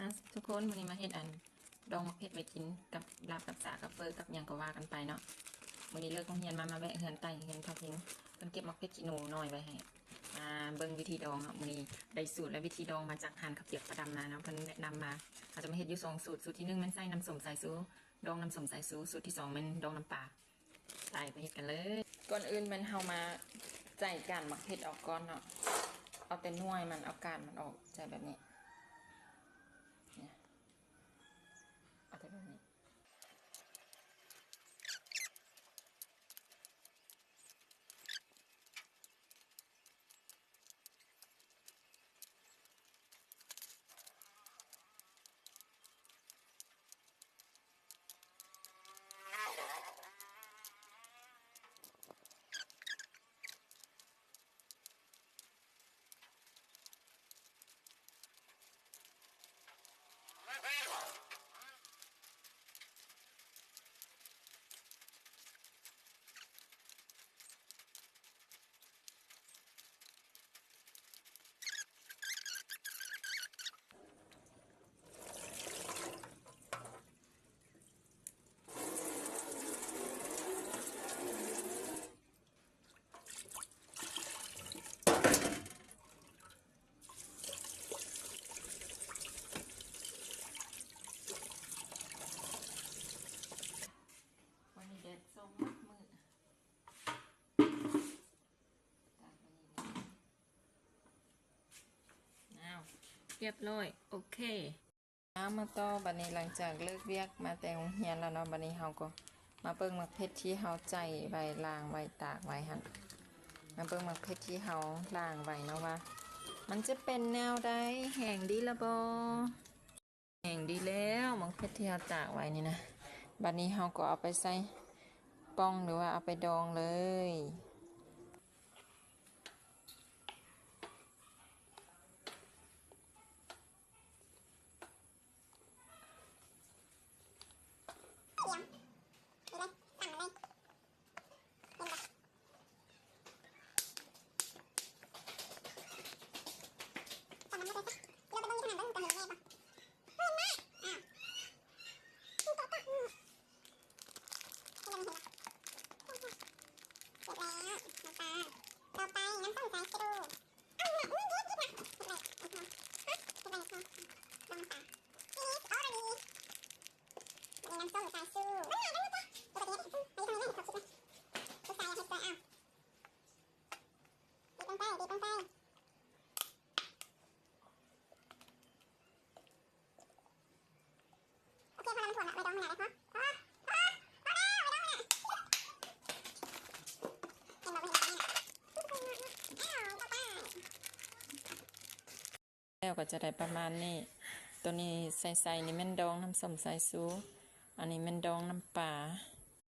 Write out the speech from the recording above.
มาทุกคนวันนี้มาเฮ็ดอันดองมะเขือไปกินกับลาบกับสากับเฟอกับอย่างก็ว่ากันไปเนาะวันนี้เลิกโรงเรียนมาแวะเฮือนไต่เฮือนทับทิงเพิ่นเก็บมะเขือกิโนน้อยไว้ให้มาเบิ่งวิธีดองเนาะวันนี้ได้สูตรและวิธีดองมาจากหั่นข้าวเปียกประดำนาเนาะเพิ่นแนะนำมาเขาจะมาเฮ็ดอยู่2สูตรสูตรที่1มันใส่น้ำส้มสายชูดองน้ำส้มสายชูสูตรที่2มันดองน้ำปลาใส่ไปเฮ็ดกันเลยก่อนอื่นมันเฮามาใจก้านมะเขือออกก่อนเนาะเอาแต่หน่วยมันเอาก้านมันออกใจแบบนี้เอาแต่แบบนี้เรียบร้อยโอเคมาต่อบัดนี้หลังจากเลิกเวียกมาแต่โรงเรียนแล้วเนาะบัดนี้เฮาก็มาเบิ่งมะเขือที่เฮาใจใบล้างใบตากไว้หั่นมาเบิ่งมะเขือที่เฮาล้างไว้เนาะว่ามันจะเป็นแนวใดแห้งดีละบ่แห้งดีแล้วมะเขือที่เฮาตากไว้นี่นะบัดนี้เฮาก็เอาไปใส่ป้องหรือว่าเอาไปดองเลยแล้วก็จะได้ประมาณนี้ตัวนี้ใส่นี่แม่นดองน้ำส้มสายชูอันนี้แม่นดองน้ำปลา